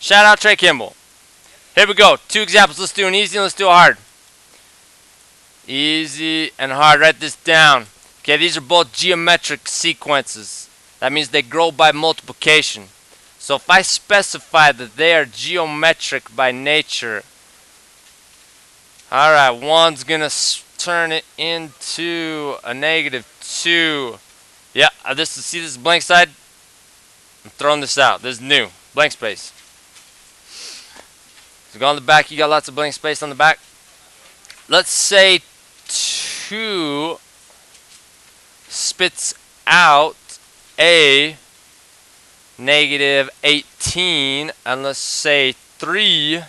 Shout out Trey Kimball. Here we go. 2 examples. Let's do an easy and let's do a hard. Easy and hard. Write this down. Okay, these are both geometric sequences. That means they grow by multiplication. So if I specify that they are geometric by nature, alright, 1's gonna turn it into a -2. Yeah, see this blank side? I'm throwing this out. This is new. Blank space. So go on the back. You got lots of blank space on the back. Let's say 2 spits out a -18, and let's say 3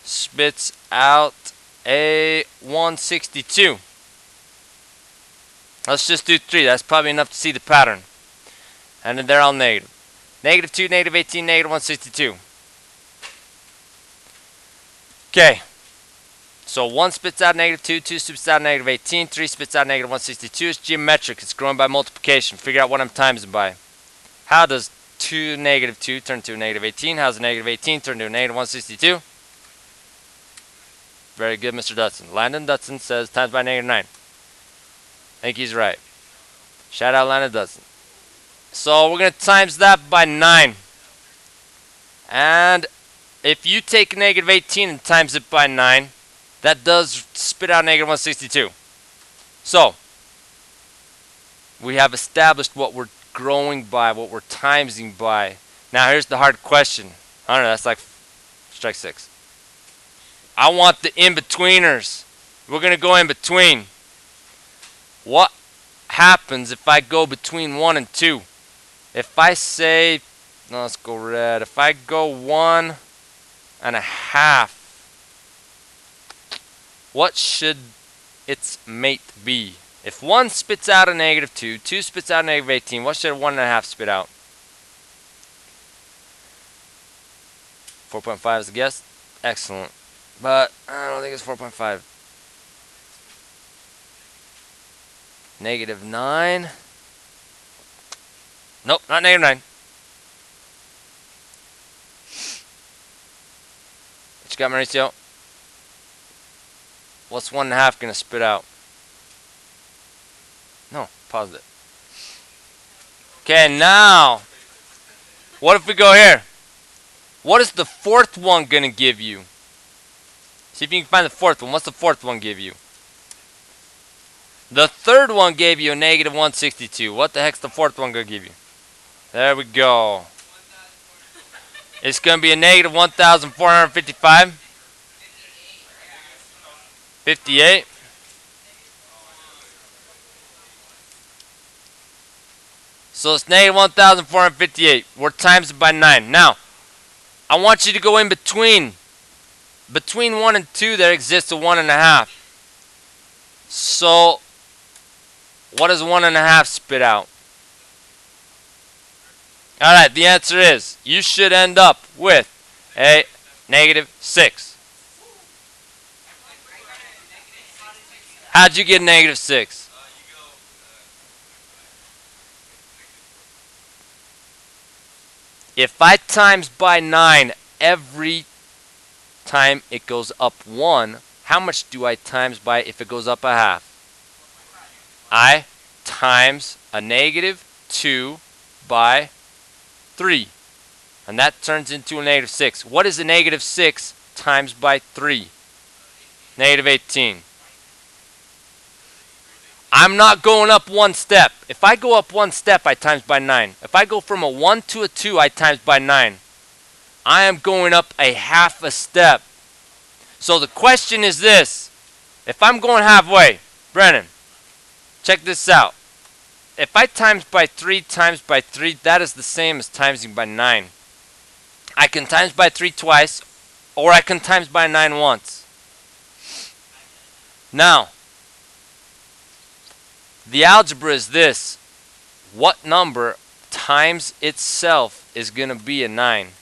spits out a 162. Let's just do 3. That's probably enough to see the pattern. And then they're all negative. -2, -18, -162. Okay. So 1 spits out -2, 2 spits out -18, 3 spits out -162. It's geometric. It's growing by multiplication. Figure out what I'm timesing by. How does 2 -2 turn to a -18? How does a -18 turn to a -162? Very good, Mr. Dutson. Landon Dutson says times by -9. I think he's right. Shout out Landon Dutson. So we're going to times that by 9. And if you take -18 and times it by 9, that does spit out -162. So we have established what we're growing by, what we're timesing by. Now here's the hard question. I don't know, that's like strike 6. I want the in-betweeners. We're going to go in between. What happens if I go between 1 and 2? If I say, no, let's go red. If I go 1.5, what should its mate be? If 1 spits out a -2, 2 spits out a -18, what should a 1.5 spit out? 4.5 is a guess. Excellent. But I don't think it's 4.5. -9. Nope, not -9. What you got, Mauricio? What's 1.5 gonna spit out? No, pause it. Okay, now, what if we go here? What is the 4th one gonna give you? See if you can find the 4th one. What's the 4th one give you? The 3rd one gave you a -162. What the heck's the 4th one gonna give you? There we go. It's gonna be a -1,455. 58. So it's -1,458. We're times it by 9. Now, I want you to go in between. Between 1 and 2, there exists a 1.5. So, what does 1.5 spit out? Alright, the answer is, you should end up with a -6. How'd you get -6? If I times by 9 every time it goes up 1, how much do I times by if it goes up a half? I times a -2 by 3. And that turns into a -6. What is a -6 times by 3? -18. I'm not going up 1 step. If I go up 1 step, I times by 9. If I go from a 1 to a 2, I times by 9. I am going up a half a step. So the question is this. If I'm going halfway, Brennan, check this out. If I times by 3 times by 3, that is the same as timesing by 9. I can times by 3 twice, or I can times by 9 once. Now, the algebra is this. What number times itself is going to be a 9?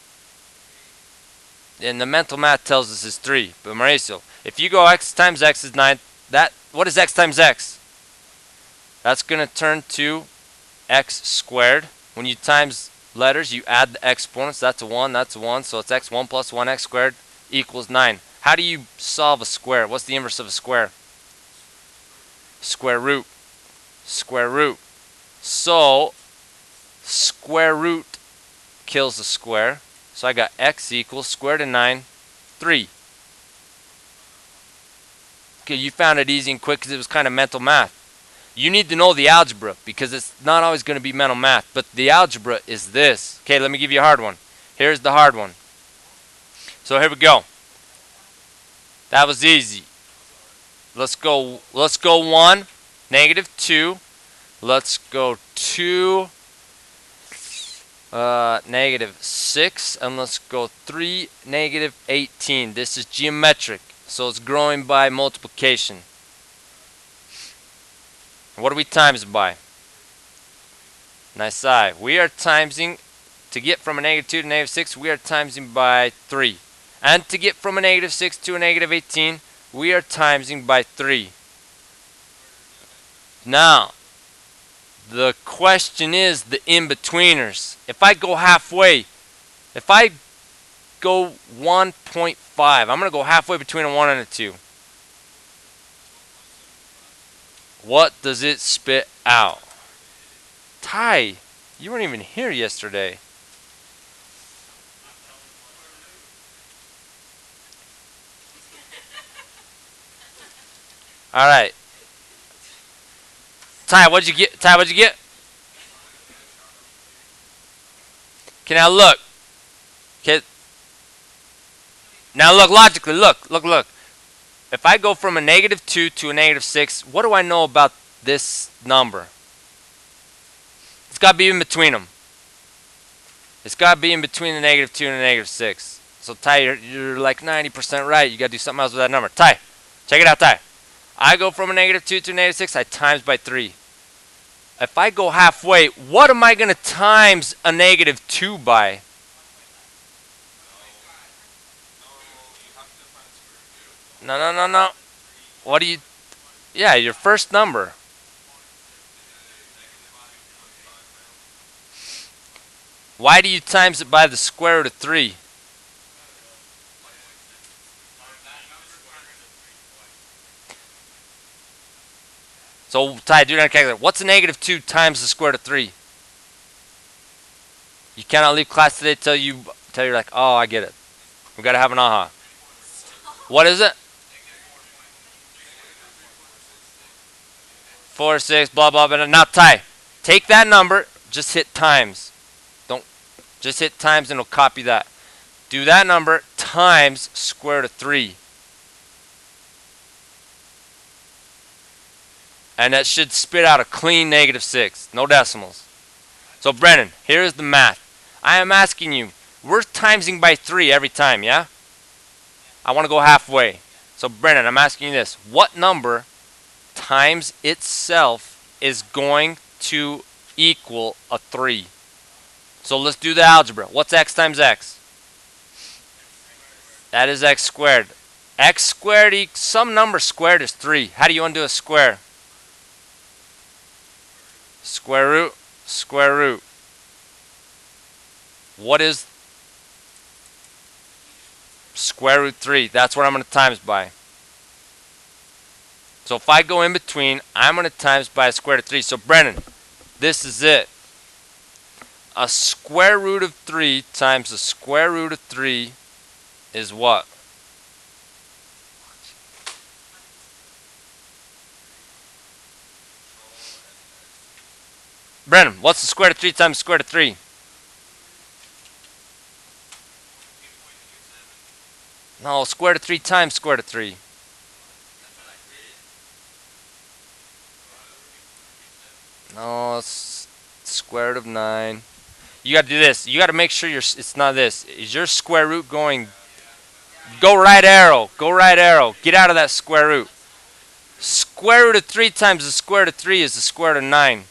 And the mental math tells us it's 3. But Mauricio, if you go x times x is 9, what is x times x? That's going to turn to x squared. When you times letters, you add the exponents. That's a 1, that's a 1. So it's x1 plus 1x squared equals 9. How do you solve a square? What's the inverse of a square? Square root. Square root. So square root kills the square. So I got x equals square root of 9, 3. Okay, you found it easy and quick because it was kind of mental math. You need to know the algebra because it's not always going to be mental math. But the algebra is this. Okay, let me give you a hard one. Here's the hard one. So here we go. That was easy. Let's go 1, negative 2. Let's go 2, negative 6. And let's go 3, negative 18. This is geometric. So it's growing by multiplication. What do we times by? Nice eye. We are timesing, to get from a negative 2 to negative 6, we are timesing by 3. And to get from a negative 6 to a negative 18, we are timesing by 3. Now, the question is the in-betweeners. If I go halfway, if I go 1.5, I'm going to go halfway between a 1 and a 2. What does it spit out? Ty, you weren't even here yesterday. All right. Ty, what'd you get? Ty, what'd you get? Okay, now look. Okay. Now look logically. Look. If I go from a negative 2 to a negative 6, what do I know about this number? It's got to be in between them. It's got to be in between the negative 2 and the negative 6. So Ty, you're like 90% right. You got to do something else with that number. Ty, check it out, Ty. I go from a negative 2 to a negative 6, I times by 3. If I go halfway, what am I going to times a negative 2 by? No. What do you... Yeah, your first number. Why do you times it by the square root of 3? So, Ty, do it on a calculator. What's a negative 2 times the square root of 3? You cannot leave class today till you're like, oh, I get it. We got to have an aha. What is it? 4, 6, blah, blah, blah. Now, Ty, take that number, just hit times. Don't, just hit times and it'll copy that. Do that number times square root of 3. And that should spit out a clean negative 6. No decimals. So, Brennan, here's the math. I am asking you, we're timesing by 3 every time, yeah? I want to go halfway. So, Brennan, I'm asking you this. What number times itself is going to equal a 3? So let's do the algebra. What's x times x? That is x squared. X squared equals some number squared is 3. How do you undo a square? Square root, square root. What is square root 3? That's what I'm going to times by. So if I go in between, I'm going to times by a square root of 3. So Brennan, this is it. A square root of 3 times the square root of 3 is what? Brennan, what's the square root of 3 times the square root of 3? No, square root of 3 times square root of 3. No, it's square root of 9. You got to do this. You got to make sure it's not this. Is your square root going? Go right arrow. Go right arrow. Get out of that square root. Square root of 3 times the square root of 3 is the square root of 9,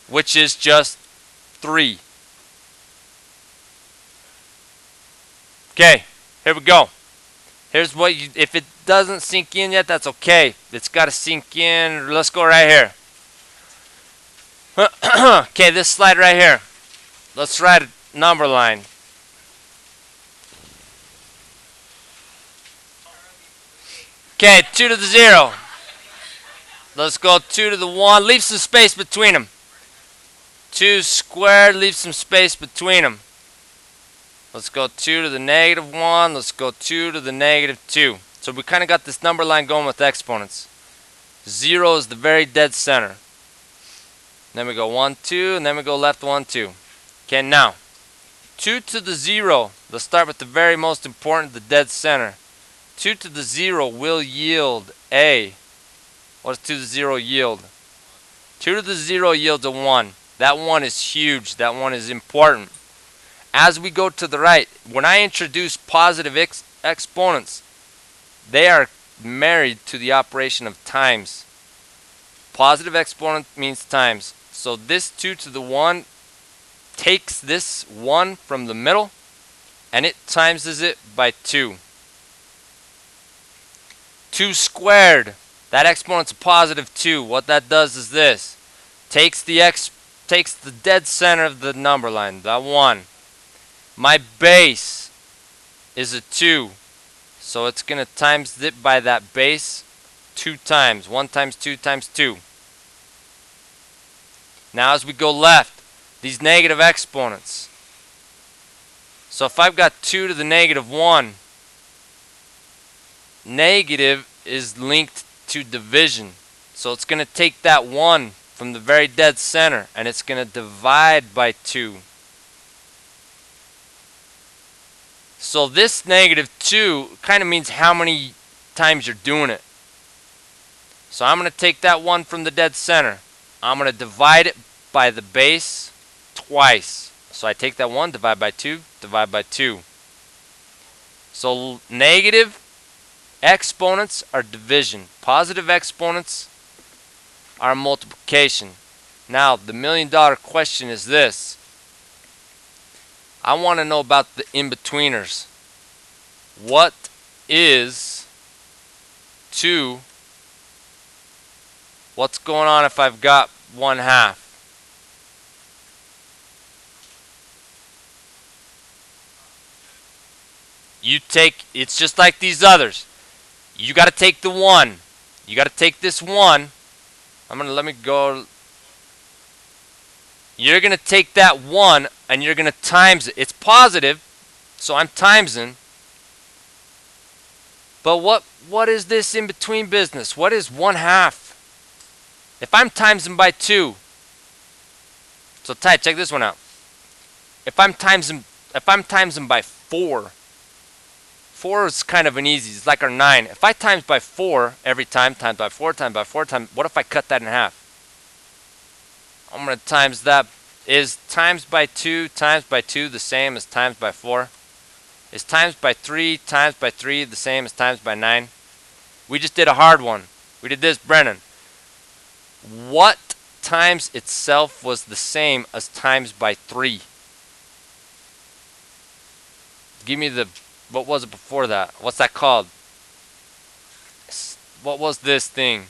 which is just 3. Okay, here we go. Here's what you, if it doesn't sink in yet, that's okay. It's got to sink in. Let's go right here. Okay, this slide right here. Let's write a number line. Okay, 2 to the 0. Let's go 2 to the 1. Leave some space between them. 2 squared, leave some space between them. Let's go 2 to the negative 1. Let's go 2 to the negative 2. So we kind of got this number line going with exponents. 0 is the very dead center. Then we go 1, 2, and then we go left 1, 2. Okay, now 2 to the 0. Let's start with the very most important, the dead center. 2 to the 0 will yield a. What does 2 to the 0 yield? 2 to the 0 yields a 1. That 1 is huge. That 1 is important. As we go to the right, when I introduce positive exponents, they are married to the operation of times. Positive exponent means times. So this 2 to the 1 takes this 1 from the middle and it timses it by 2. 2 squared. That exponent's a positive 2. What that does is this. Takes the dead center of the number line, that 1. My base is a 2. So it's going to times it by that base 2 times. 1 times 2 times 2. Now as we go left, these negative exponents. So if I've got 2 to the negative 1, negative is linked to division. So it's going to take that 1 from the very dead center and it's going to divide by 2. So this negative 2 kind of means how many times you're doing it. So I'm going to take that 1 from the dead center. I'm going to divide it by the base twice. So I take that 1, divide by 2, divide by 2. So negative exponents are division. Positive exponents are multiplication. Now, the $1,000,000 question is this. I want to know about the in-betweeners. What is 2? What's going on if I've got 1/2? You take, it's just like these others. You got to take the 1. You got to take this 1. Let me go. You're going to take that 1 and you're going to times it. It's positive, so I'm timesing. But what is this in between business? What is 1/2? If I'm timesing by 2. So Ty, check this one out. If I'm timesing by 4. 4 is kind of an easy. It's like our 9. If I times by 4 every time, times by 4, times by 4, times, what if I cut that in half? I'm going to times that. Is times by 2 the same as times by 4? Is times by 3 the same as times by 9? We just did a hard one. We did this, Brennan. What times itself was the same as times by 3? Give me the, what was it before that? What's that called? What was this thing?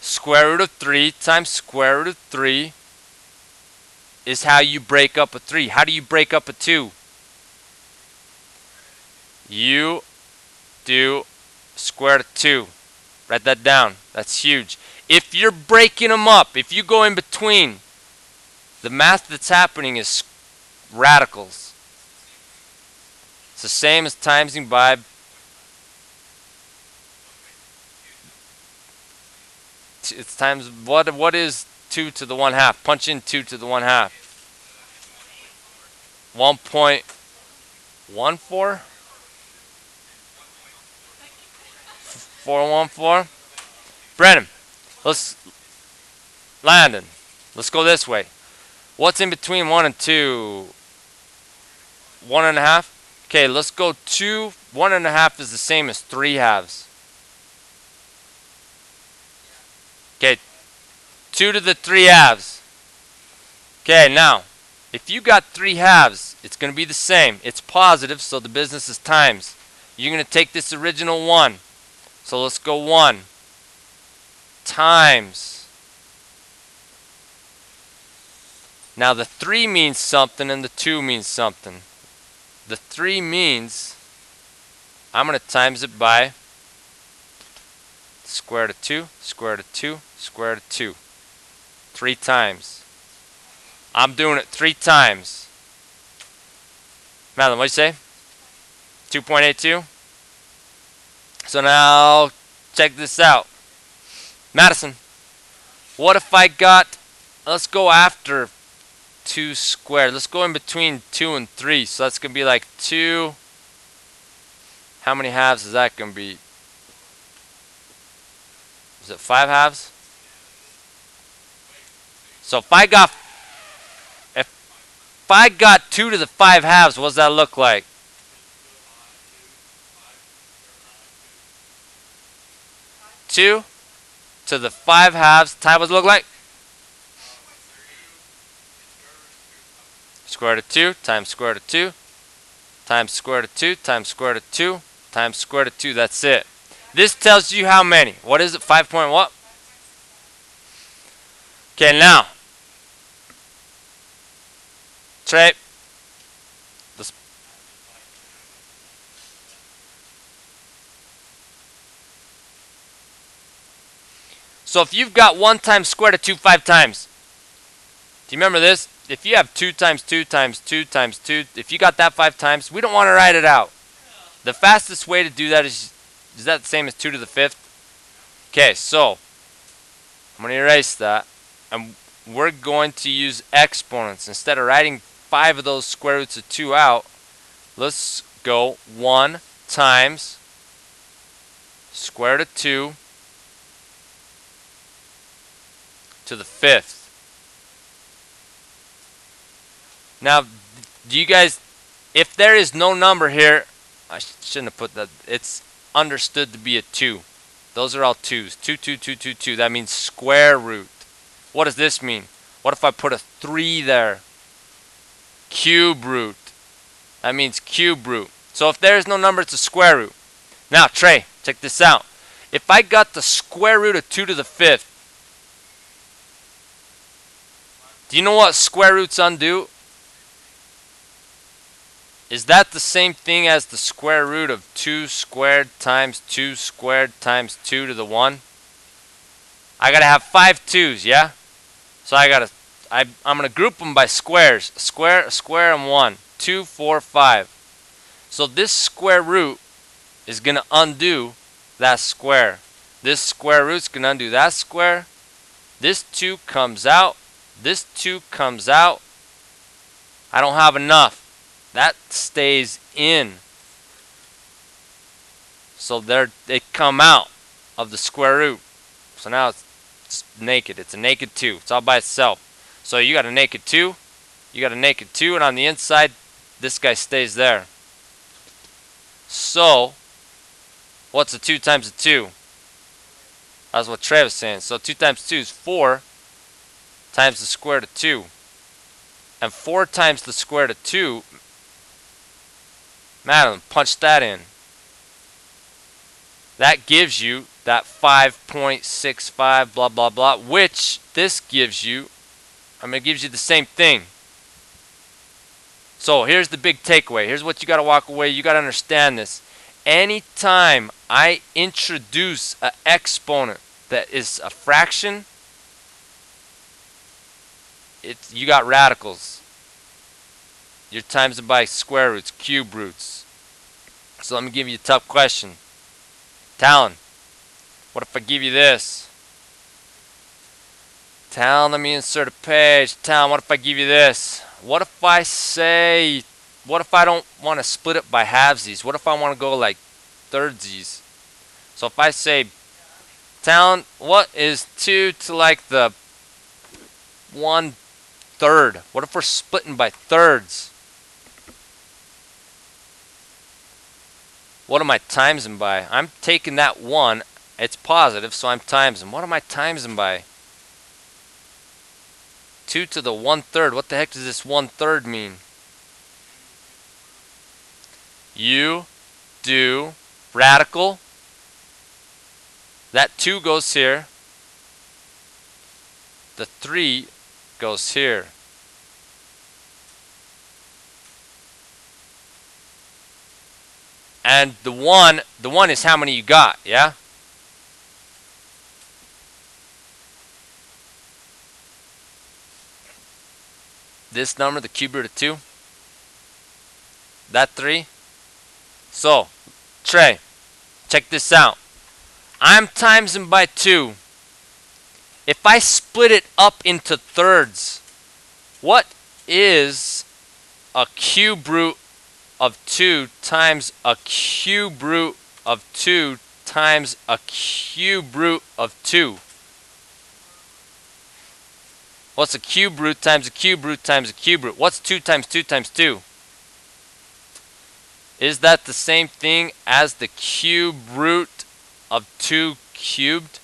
Square root of 3 times square root of 3 is how you break up a 3. How do you break up a 2? You do square root of 2. Write that down. That's huge. If you're breaking them up, if you go in between, the math that's happening is radicals. It's the same as timesing by. It's times, what is 2 to the 1/2? Punch in 2 to the 1/2. 1.14? 414? Brennan, Landon, let's go this way. What's in between 1 and 2? 1.5? Okay, let's go 2. 1.5 is the same as 3/2. Okay, 2 to the 3/2. Okay, now, if you got 3/2, it's going to be the same. It's positive, so the business is times. You're going to take this original 1. So let's go 1 times Now the 3 means something and the 2 means something. The 3 means I'm going to times it by square root of 2, square root of 2, square root of 2. 3 times. I'm doing it 3 times. Madeline, what'd you say? 2.82? So now, check this out. Madison, what if I got, let's go after 2 squared. Let's go in between 2 and 3. So that's going to be like 2. How many halves is that going to be? Is it 5 halves? So if I got 2 to the 5 halves, what does that look like? Two to the 5 halves. Ty, what does it look like? Square root of 2 times square root of 2 times square root of 2 times square root of 2 times square root of 2. That's it. This tells you how many. What is it? 5 point what? Okay, now. Trey. So if you've got 1 times square root of 2 5 times. Do you remember this? If you have 2 times 2 times 2 times 2, if you got that 5 times, we don't want to write it out. The fastest way to do that is that the same as 2 to the 5th? Okay, so I'm going to erase that. And we're going to use exponents. Instead of writing 5 of those square roots of 2 out, let's go 1 times square root of 2 to the 5th. Now, do you guys, if there is no number here, I shouldn't have put that, it's understood to be a 2. Those are all 2's. 2, 2, 2, 2, 2. That means square root. What does this mean? What if I put a 3 there? Cube root. That means cube root. So if there is no number, it's a square root. Now, Trey, check this out. If I got the square root of 2 to the 5th, do you know what square roots undo? Is that the same thing as the square root of 2 squared times 2 squared times 2 to the 1? I gotta have 5 2's, yeah? So I'm gonna group them by squares. A square, and 1. 2, 4, 5. So this square root is gonna undo that square. This square root's gonna undo that square. This 2 comes out. This 2 comes out. I don't have enough. That stays in. So they come out of the square root. So now it's naked. It's a naked 2. It's all by itself. So you got a naked 2. You got a naked 2. And on the inside, this guy stays there. So, what's a 2 times a 2? That's what Trey was saying. So 2 times 2 is 4 times the square root of 2. And 4 times the square root of 2, Madeline, punch that in. That gives you that 5.65 blah blah blah, which this gives you, it gives you the same thing. So here's the big takeaway. Here's what you got to walk away. You got to understand this. Anytime I introduce an exponent that is a fraction, you got radicals. You're times it by square roots, cube roots. So let me give you a tough question. Talon, what if I give you this? Talon, let me insert a page. Talon, what if I give you this? What if I say, what if I don't want to split it by halvesies? What if I want to go like thirdsies? So if I say, Talon, what is 2 to like the 1/3? What if we're splitting by thirds? What am I timesing by? I'm taking that 1. It's positive, so I'm timesing. What am I timesing by? 2 to the 1/3. What the heck does this 1/3 mean? You do radical. That 2 goes here. The 3 goes here. And the one is how many you got, yeah? This number, the cube root of 2. That 3. So, Trey, check this out. I'm timesing by 2. If I split it up into thirds, what is a cube root of 2 times a cube root of 2 times a cube root of 2? What's a cube root times a cube root times a cube root? What's 2 times 2 times 2? Is that the same thing as the cube root of 2 cubed?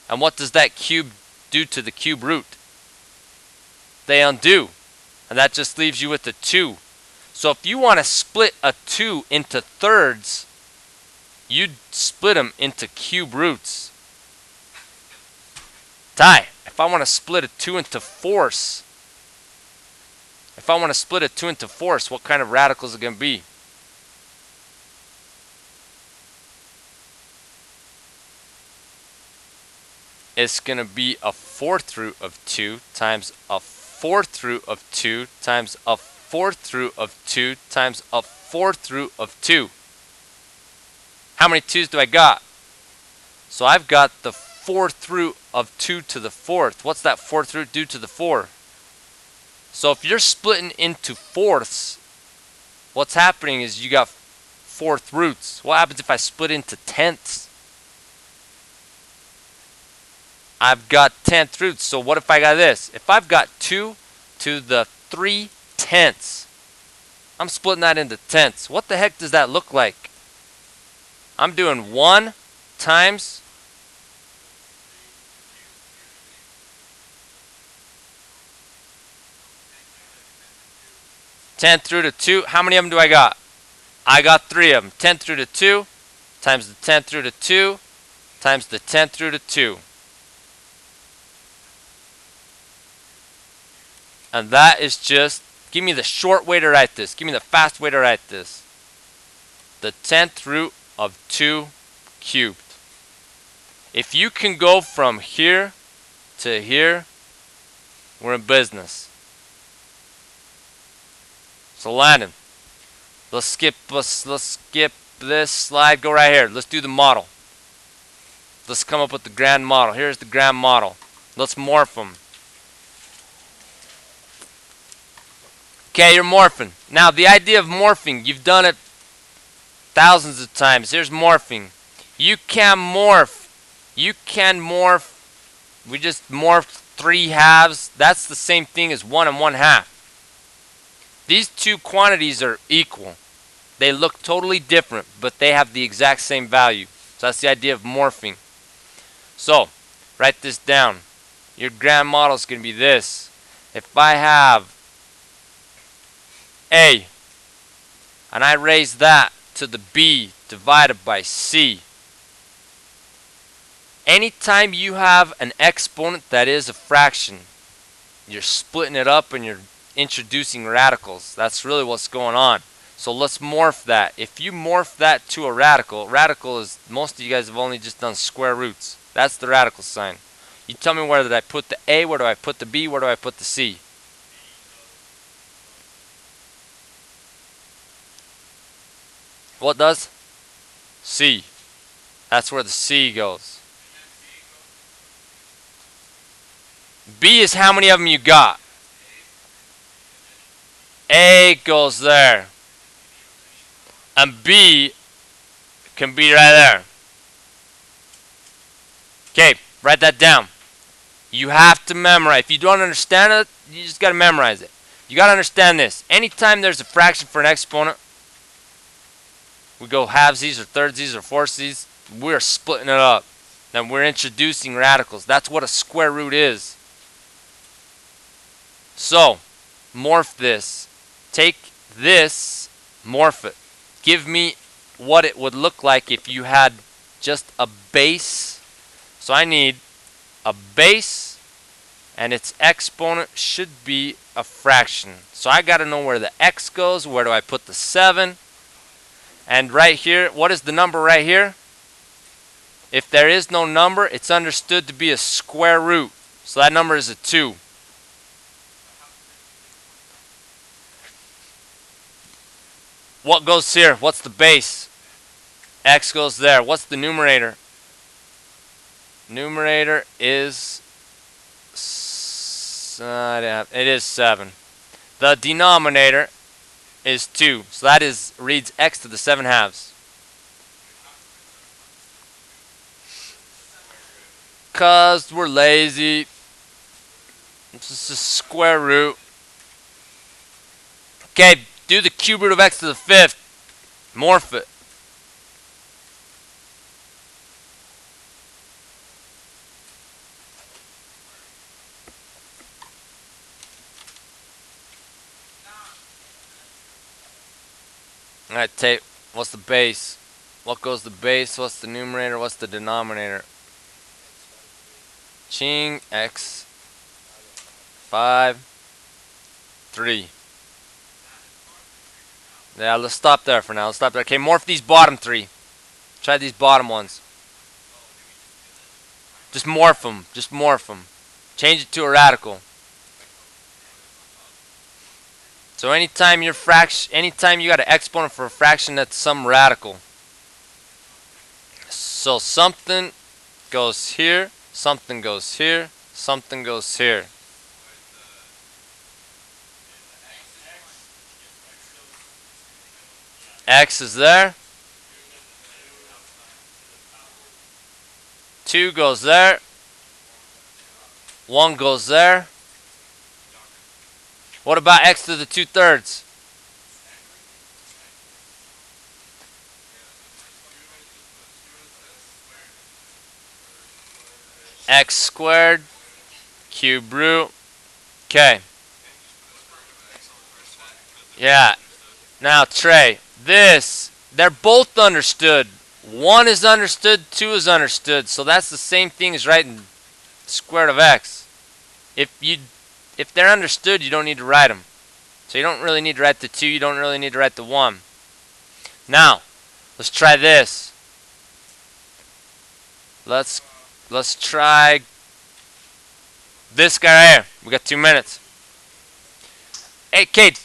And what does that cube do to the cube root? They undo. And that just leaves you with a 2. So if you want to split a 2 into thirds, you'd split them into cube roots. Ty, if I want to split a 2 into fourths, what kind of radical is it going to be? It's going to be a fourth root of 2 times a fourth root of 2 times a fourth root of 2 times a fourth root of 2. How many 2's do I got? So I've got the fourth root of 2 to the fourth. What's that fourth root do to the 4? So if you're splitting into fourths, what's happening is you got fourth roots. What happens if I split into tenths? I've got 10th roots. So what if I got this? If I've got 2 to the 3/10, I'm splitting that into tenths. What the heck does that look like? I'm doing 1 times 10th root of 2. How many of them do I got? I got 3 of them. 10th root of 2 times the 10th root of 2 times the 10th root of 2. And that is just, give me the short way to write this. Give me the fast way to write this. The 10th root of 2 cubed. If you can go from here to here, we're in business. So Landon, let's skip this slide. Go right here. Let's do the model. Let's come up with the grand model. Here's the grand model. Let's morph them. Okay, you're morphing. Now, the idea of morphing, you've done it thousands of times. Here's morphing. You can morph. We just morphed 3 halves. That's the same thing as 1 and 1/2. These two quantities are equal. They look totally different, but they have the exact same value. So that's the idea of morphing. So, write this down. Your grand model is going to be this. If I have A, and I raise that to the B divided by C. Anytime you have an exponent that is a fraction, you're splitting it up and you're introducing radicals. That's really what's going on. So let's morph that. If you morph that to a radical is, most of you guys have only just done square roots. That's the radical sign. You tell me, where did I put the A, where do I put the B, where do I put the C? What does? C. That's where the C goes. B is how many of them you got. A goes there. And B can be right there. Okay, write that down. You have to memorize. If you don't understand it, you just got to memorize it. You got to understand this. Anytime there's a fraction for an exponent, we go halvesies or thirdsies or fourthsies, we're splitting it up. Then we're introducing radicals. That's what a square root is. So, morph this. Take this, morph it. Give me what it would look like if you had just a base. So I need a base, and its exponent should be a fraction. So I got to know where the x goes. Where do I put the 7? And right here, what is the number right here? If there is no number, it's understood to be a square root. So that number is a 2. What goes here? What's the base? X goes there. What's the numerator? Numerator is it is 7. The denominator is 2. So that is reads x to the 7 halves. Cause we're lazy. It's just a square root. Okay, do the cube root of x to the 5th. Morph it. Alright, tape. What's the base? What goes the base? What's the numerator? What's the denominator? Ching, x, 5, 3. Yeah, let's stop there for now. Let's stop there. Okay, morph these bottom 3. Try these bottom ones. Just morph them. Just morph them. Change it to a radical. So anytime you got an exponent for a fraction, that's some radical. So something goes here, something goes here, something goes here. X is there. 2 goes there. 1 goes there. What about x to the 2/3? X squared, cube root. Okay. Yeah. Now, Trey, they're both understood. 1 is understood, 2 is understood. So that's the same thing as writing square root of x. If they're understood, you don't need to write them. So you don't really need to write the 2, you don't really need to write the 1. Now, let's try this. Let's try this guy right here. We got 2 minutes. Hey, Kate,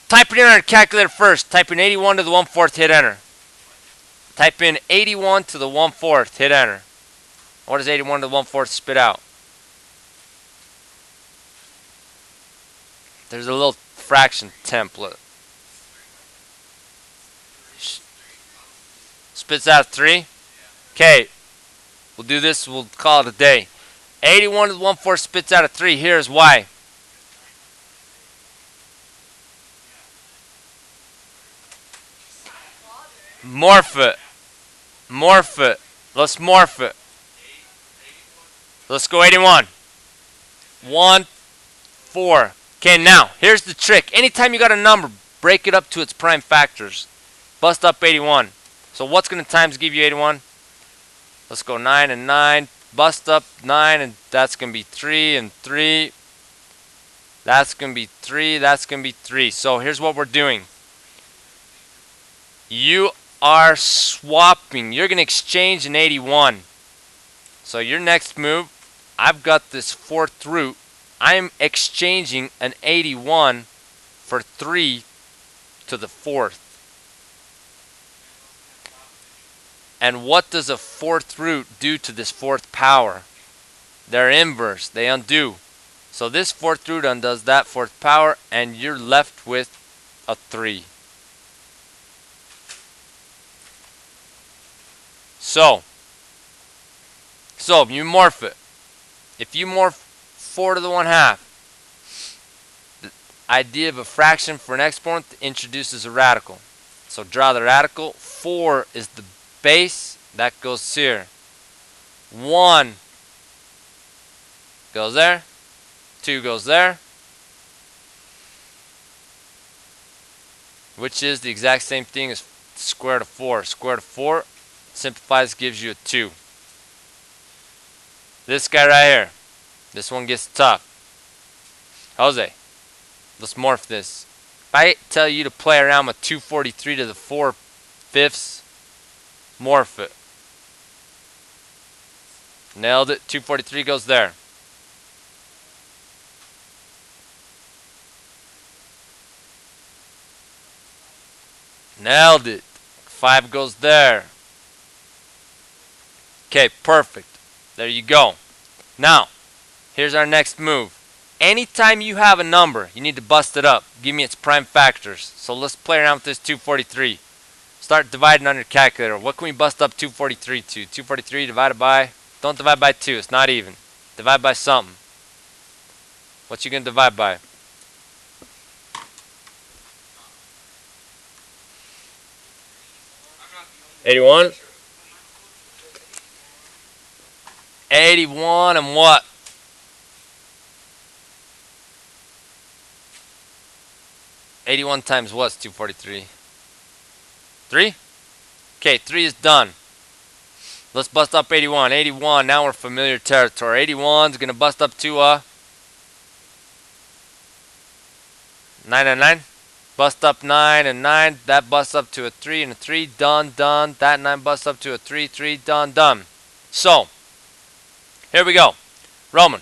type it in on your calculator first. Type in 81 to the 1/4, hit enter. Type in 81 to the 1/4, hit enter. What does 81 to the 1/4 spit out? There's a little fraction template. Spits out 3. Okay, we'll do this. We'll call it a day. 81 to the 1/4 spits out a 3. Here's why. Morph it. Morph it. Let's morph it. Let's go 81. 1, 4. Okay, now, here's the trick. Anytime you got a number, break it up to its prime factors. Bust up 81. So what's going to times give you 81? Let's go 9 and 9. Bust up 9, and that's going to be 3 and 3. That's going to be 3. That's going to be 3. So here's what we're doing. You are swapping. You're going to exchange an 81. So your next move, I've got this 4th root. I'm exchanging an 81 for 3 to the 4th. And what does a 4th root do to this 4th power? They're inverse. They undo. So this 4th root undoes that 4th power, and you're left with a 3. So you morph it. If you morph 4 to the 1/2, the idea of a fraction for an exponent introduces a radical. So draw the radical. 4 is the base. That goes here. 1 goes there. 2 goes there. Which is the exact same thing as square root of 4. Square root of 4 simplifies, gives you a 2. This guy right here. This one gets tough. Jose, let's morph this. If I tell you to play around with 243 to the 4 fifths, morph it. Nailed it. 243 goes there. Nailed it. 5 goes there. Okay, perfect. There you go. Now, here's our next move. Anytime you have a number, you need to bust it up. Give me its prime factors. So let's play around with this 243. Start dividing on your calculator. What can we bust up 243 to? 243 divided by... Don't divide by 2. It's not even. Divide by something. What you going to divide by? $81? 81 and what? $81 times what's 243? 3? Okay, 3 is done. Let's bust up 81. 81, now we're familiar territory. 81 is going to bust up to 999. Bust up 9 and 9. That busts up to a 3 and a 3. Done, done. That 9 busts up to a 3, 3. Done, done. So, here we go. Roman,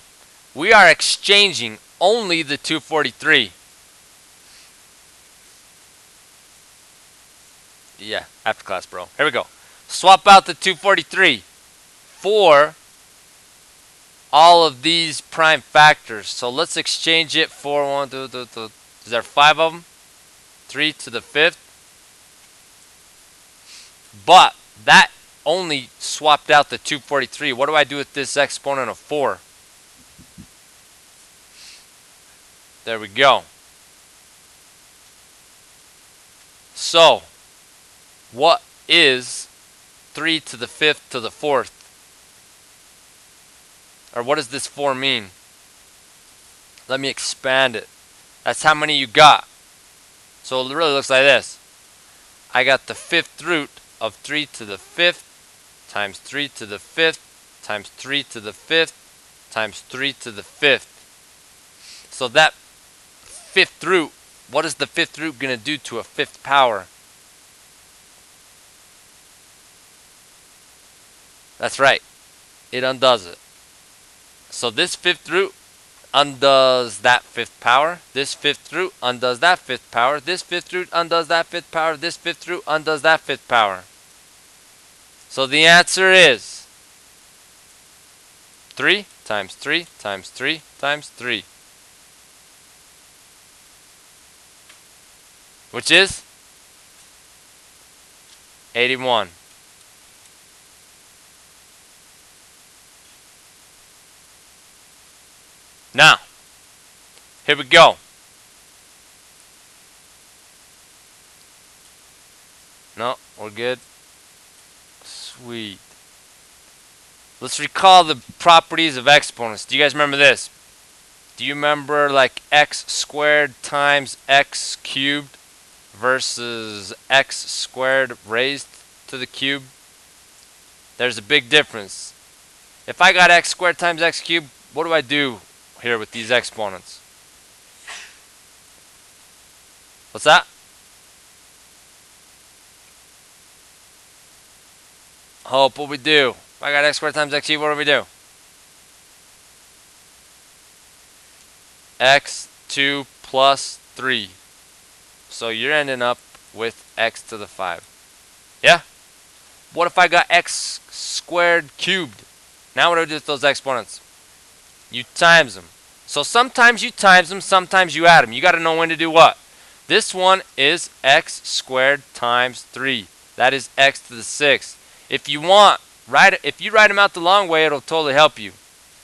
we are exchanging only the 243. Yeah, after class, bro. Here we go. Swap out the 243 for all of these prime factors. So let's exchange it for 1, 2, 2, 2. Is there 5 of them? 3 to the 5th. But that only swapped out the 243. What do I do with this exponent of 4? There we go. So, what is 3 to the 5th to the 4th? Or what does this 4 mean? Let me expand it. That's how many you got. So it really looks like this. I got the 5th root of 3 to the 5th times 3 to the 5th times 3 to the 5th times 3 to the 5th. So that 5th root, what is the 5th root going to do to a 5th power? That's right. It undoes it. So this 5th root undoes that 5th power. This 5th root undoes that 5th power. This 5th root undoes that 5th power. This 5th root undoes that 5th power. So the answer is 3 times 3 times 3 times 3. Which is 81. Now, here we go. No, we're good. Sweet. Let's recall the properties of exponents. Do you guys remember this? Do you remember like x squared times x cubed versus x squared raised to the cube? There's a big difference. If I got x squared times x cubed, what do I do here with these exponents? What's that? Hope, what we do? If I got x squared times x cubed, what do we do? x2 plus 3. So you're ending up with x to the 5. Yeah? What if I got x squared cubed? Now what do I do with those exponents? You times them. So sometimes you times them, sometimes you add them. You got to know when to do what. This one is x squared times 3. That is x to the 6th. If you want, if you write them out the long way, it'll totally help you.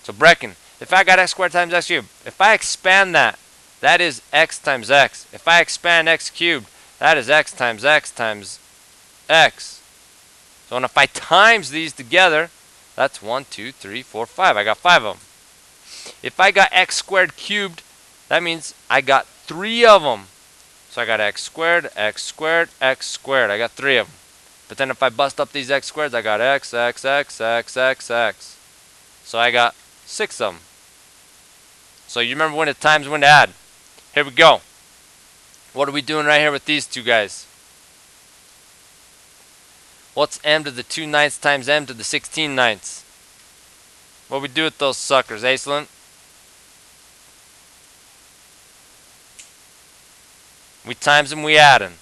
So Brecken, if I got x squared times x cubed, if I expand that, that is x times x. If I expand x cubed, that is x times x times x. So if I times these together, that's 1, 2, 3, 4, 5. I got 5 of them. If I got x squared cubed, that means I got 3 of them. So I got x squared, x squared, x squared. I got 3 of them. But then if I bust up these x squareds, I got x, x, x, x, x, x. So I got 6 of them. So you remember when to times, when to add. Here we go. What are we doing right here with these two guys? What's m to the 2 ninths times m to the 16 ninths? What we do with those suckers, Aislinn? We times them, we add them.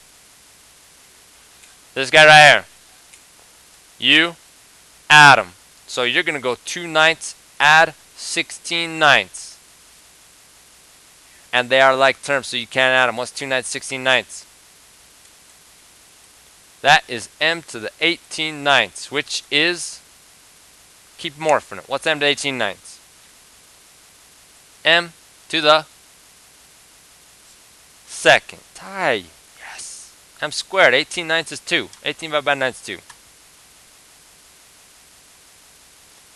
This guy right here. You add them. So you're going to go 2 ninths, add 16 ninths. And they are like terms, so you can't add them. What's 2 ninths, 16 ninths? That is m to the 18 ninths, which is, keep morphing it. What's m to 18 ninths? M to the second. Tie. Yes. M squared. 18 ninths is 2. 18 divided by 9 is 2.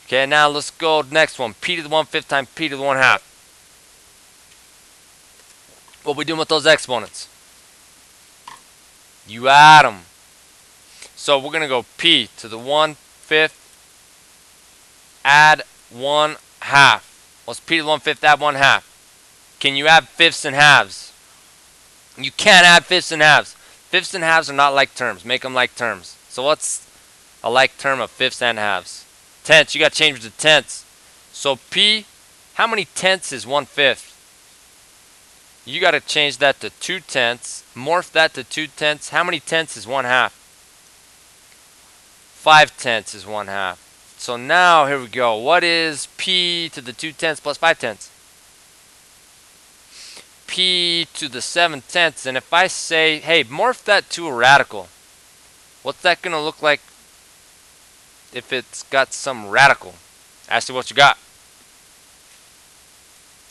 Okay, now let's go next one. P to the 1/5 times P to the 1/2. What we doing with those exponents? You add them. So we're going to go P to the 1/5 add 1/2. What's P to the 1/5 add 1/2? Can you add fifths and halves? You can't add fifths and halves. Fifths and halves are not like terms. Make them like terms. So what's a like term of fifths and halves? Tenths. You got to change it to tenths. So P, how many tenths is 1/5? You got to change that to 2 tenths. Morph that to 2 tenths. How many tenths is 1/2? 5 tenths is 1/2. So now, here we go. What is P to the 2 tenths plus 5 tenths? P to the 7 tenths. And if I say, hey, morph that to a radical, what's that going to look like if it's got some radical? Ask you what you got.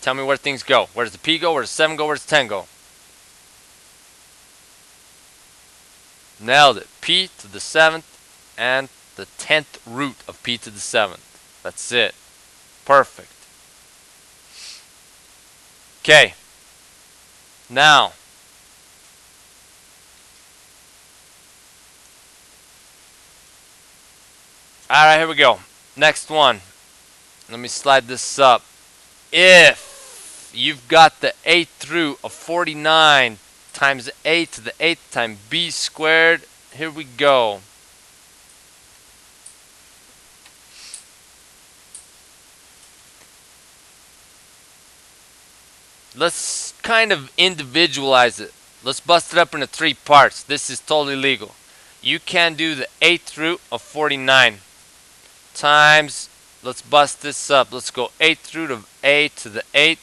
Tell me where things go. Where does the P go? Where does 7 go? Where does 10 go? Nailed it. P to the 7th and the 10th root of P to the 7th. That's it. Perfect. Okay. Now, alright, here we go. Next one. Let me slide this up. If you've got the 8th root of 49 times a to the 8th times b squared, here we go. Let's kind of individualize it. Let's bust it up into 3 parts. This is totally legal. You can do the 8th root of 49 times, let's bust this up. Let's go 8th root of a to the 8th.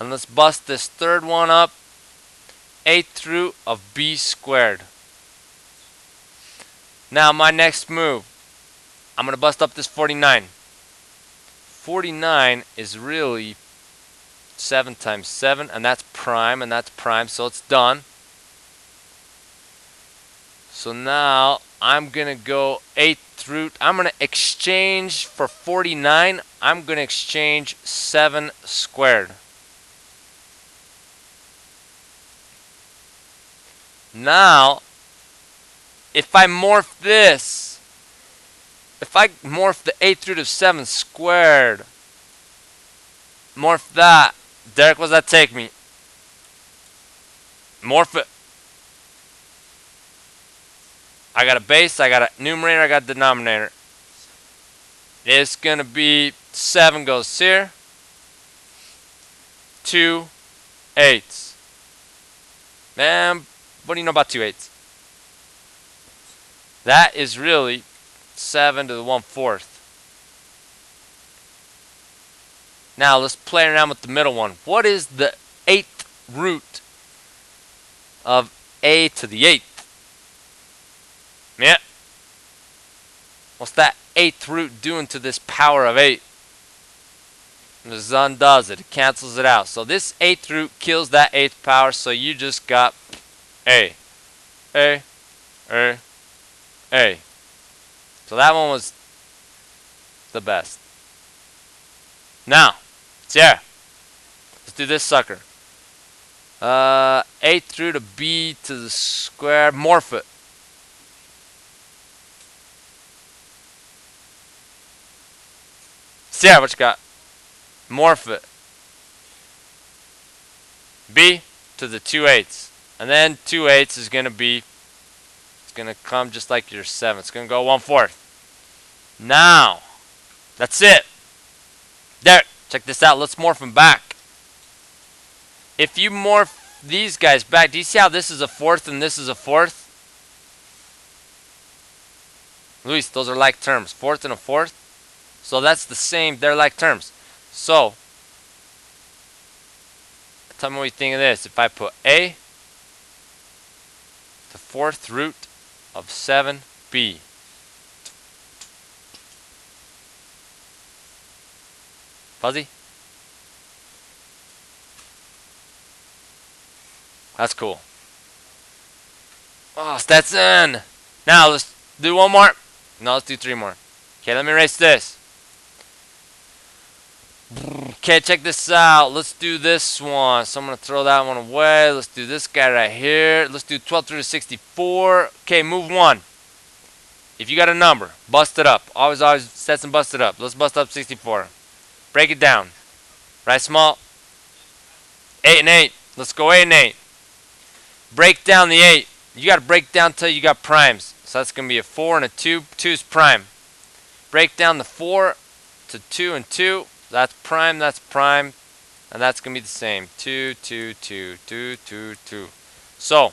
And let's bust this third one up. 8th root of b squared. Now my next move, I'm going to bust up this 49. 49 is really 7 times 7, and that's prime, so it's done. So now I'm going to go 8th root. I'm going to exchange for 49. I'm going to exchange 7 squared. Now, if I morph this, if I morph the 8th root of 7 squared, morph that, Derek, what does that take me? Morph it. I got a base, I got a numerator, I got a denominator. It's going to be 7 goes here. 2 8s. Man, what do you know about 2 8s? That is really 7 to the 1/4. Now let's play around with the middle one. What is the 8th root of a to the 8th? Yeah. What's that 8th root doing to this power of 8? This undoes it. It cancels it out. So this 8th root kills that 8th power, so you just got A. A. A. A. So that one was the best. Now, Sarah, let's do this sucker. 8th root of b to the square. Morph it. Sarah, what you got? Morph it. B to the 2 8s. And then 2 8s is going to be going to come just like your 7. It's going to go 1/4. Now, that's it. There. Check this out. Let's morph them back. If you morph these guys back, do you see how this is a 4th and this is a 4th? Luis, those are like terms. 4th and a 4th. So that's the same. They're like terms. So, tell me what you think of this. If I put A, the 4th root of 7b. Fuzzy? That's cool. Oh, Stetson! Now, let's do one more. No, let's do 3 more. Okay, let me erase this. Okay, check this out. Let's do this one. So I'm going to throw that one away. Let's do this guy right here. Let's do 12 through to 64. Okay, move 1. If you got a number, bust it up. Always Stetson bust it up. Let's bust up 64. Break it down. Right small. 8 and 8. Let's go 8 and 8. Break down the 8. You got to break down till you got primes. So that's going to be a 4 and a 2. 2's prime. Break down the 4 to 2 and 2. That's prime, and that's going to be the same. 2, 2, 2, 2, 2, 2. So,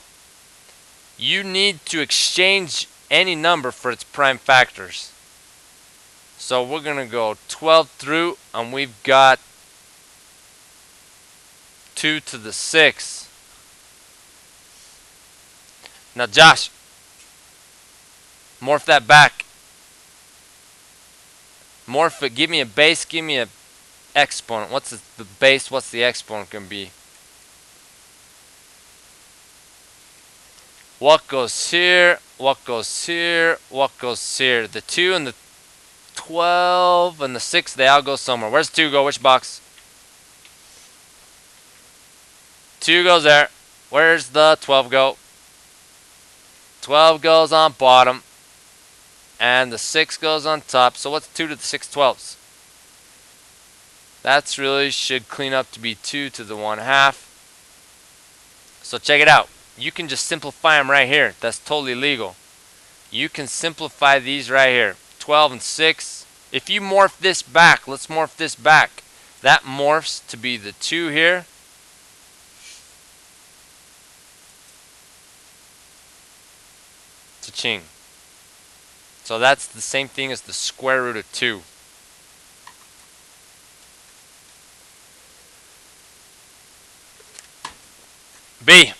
you need to exchange any number for its prime factors. So we're going to go 12 through, and we've got 2 to the 6. Now Josh, morph that back. Morph it. Give me a base, give me a exponent. What's the base? What's the exponent going to be? What goes here? What goes here? What goes here? The 2 and the 12 and the 6, they all go somewhere. Where's 2 go? Which box? 2 goes there. Where's the 12 go? 12 goes on bottom. And the 6 goes on top. So what's 2 to the 6 12ths? That's really should clean up to be 2 to the 1/2. So check it out. You can just simplify them right here. That's totally legal. You can simplify these right here. 12 and 6. If you morph this back, let's morph this back. That morphs to be the 2 here. Cha-ching. So that's the same thing as the square root of 2. B.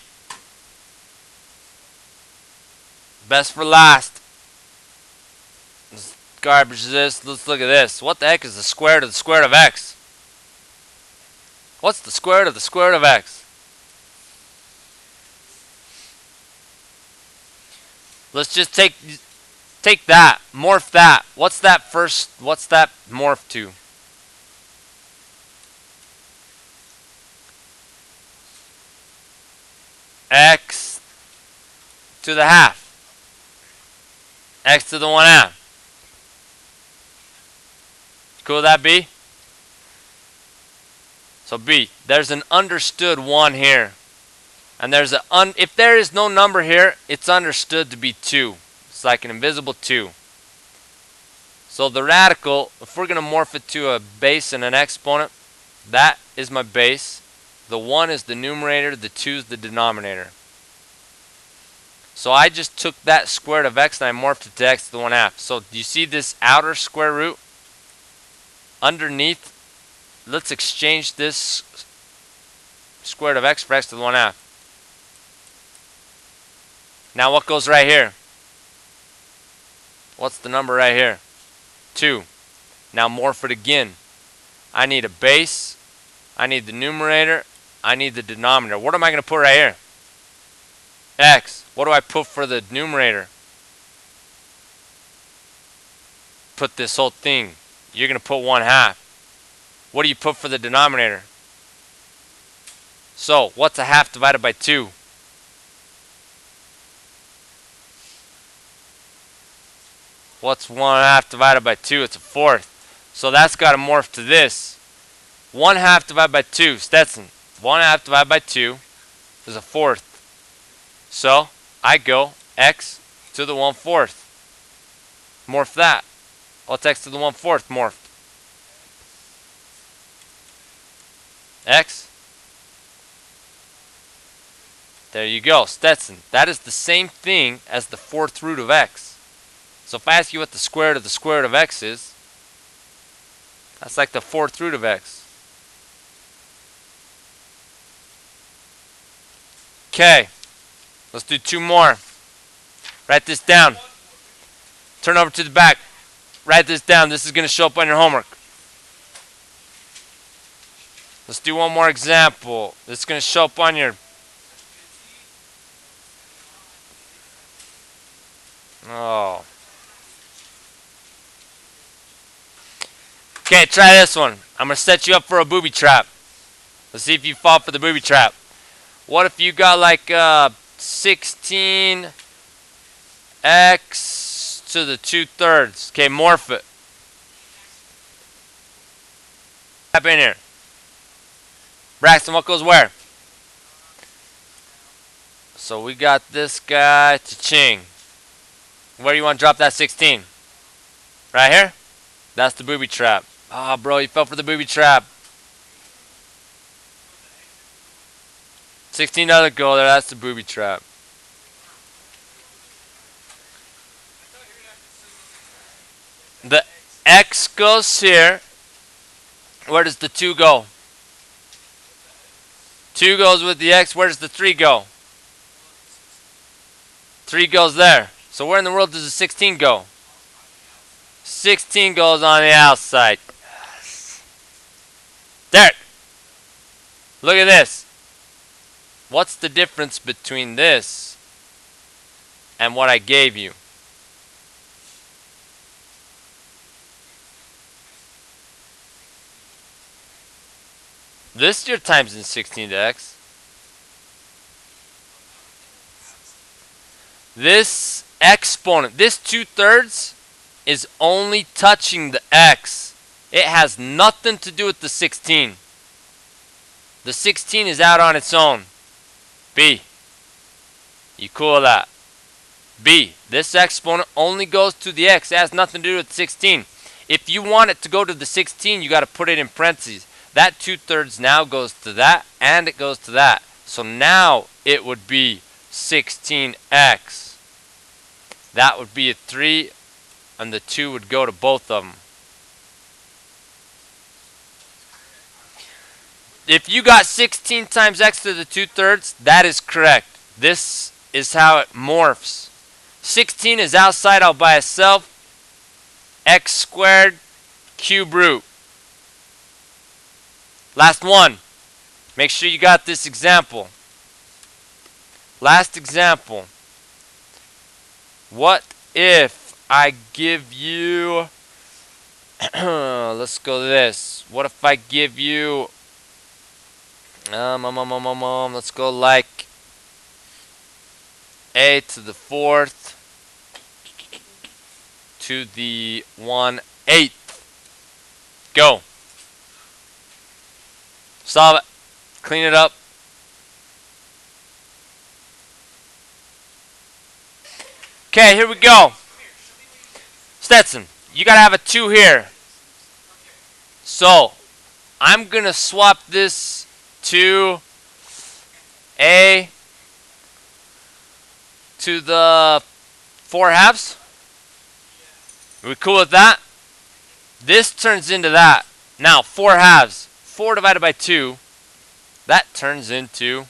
Best for last. Let's garbage this. Let's look at this. What the heck is the square root of the square root of x? What's the square root of the square root of x? Let's just take that. Morph that. What's that first? What's that morph to? X to the half. X to the 1/2. Cool with that, B? So B, there's an understood 1 here. And there's if there is no number here, it's understood to be 2. It's like an invisible 2. So the radical, if we're going to morph it to a base and an exponent, that is my base. The 1 is the numerator, the 2 is the denominator. So I just took that square root of x and I morphed it to x to the 1/2. So do you see this outer square root? Underneath, let's exchange this square root of x for x to the 1/2. Now what goes right here? What's the number right here? 2. Now morph it again. I need a base. I need the numerator. I need the denominator. What am I going to put right here? X. What do I put for the numerator? Put this whole thing. You're going to put 1/2. What do you put for the denominator? So, what's a half divided by 2? What's 1/2 divided by 2? It's a 4th. So that's got to morph to this. 1/2 divided by 2. Stetson. 1/2 divided by 2 is a 4th. So I go x to the 1/4. Morph that. What's x to the 1/4 morphed? X. There you go, Stetson. That is the same thing as the 4th root of x. So if I ask you what the square root of x is, that's like the 4th root of x. Okay, let's do 2 more. Write this down. Turn over to the back. Write this down. This is going to show up on your homework. Let's do one more example. This is going to show up on your... Oh. Okay, try this one. I'm going to set you up for a booby trap. Let's see if you fall for the booby trap. What if you got like 16x to the 2/3? Okay, morph it. Tap in here. Braxton, what goes where? So we got this guy, cha-ching. Where do you want to drop that 16? Right here? That's the booby trap. Ah, bro, you fell for the booby trap. 16 doesn't go there, that's the booby trap. The x goes here. Where does the 2 go? 2 goes with the x. Where does the 3 go? 3 goes there. So where in the world does the 16 go? 16 goes on the outside. Derek, look at this. What's the difference between this and what I gave you? This you're times in 16 to x. This exponent, this 2/3 is only touching the x. It has nothing to do with the 16. The 16 is out on its own. B. You cool with that? B. This exponent only goes to the x. It has nothing to do with 16. If you want it to go to the 16, you got to put it in parentheses. That 2/3 now goes to that, and it goes to that. So now it would be 16x. That would be a 3, and the 2 would go to both of them. If you got 16 times x to the 2/3, that is correct. This is how it morphs. 16 is outside all by itself. X squared cube root. Last one. Make sure you got this example. Last example. What if I give you... let's go to this. What if I give you... let's go like a to the 4th to the 1/8. Go. Solve it. Clean it up. Okay, here we go. Stetson, you gotta have a 2 here. So, I'm gonna swap this to a to the 4/2. Are we cool with that? This turns into that. Now, 4/2. 4 divided by 2, that turns into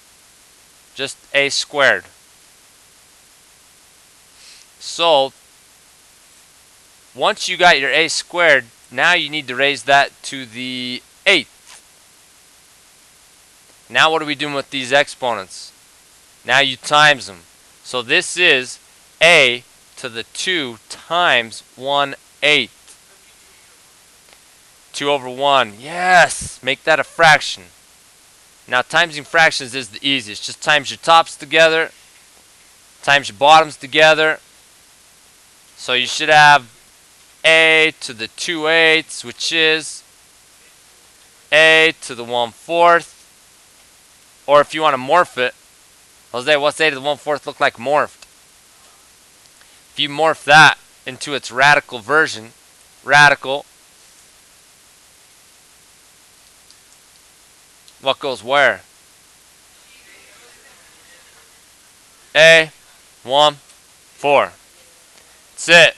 just a squared. So, once you got your a squared, now you need to raise that to the 8th. Now what are we doing with these exponents? Now you times them. So this is a to the 2 times 1/8. 2 over 1. Yes! Make that a fraction. Now timesing fractions is the easiest. Just times your tops together, times your bottoms together. So you should have a to the 2/8, which is a to the 1/4. Or if you want to morph it, Jose, what's a to the 1/4 look like morphed? If you morph that into its radical version, radical, what goes where? A, 1, 4. That's it.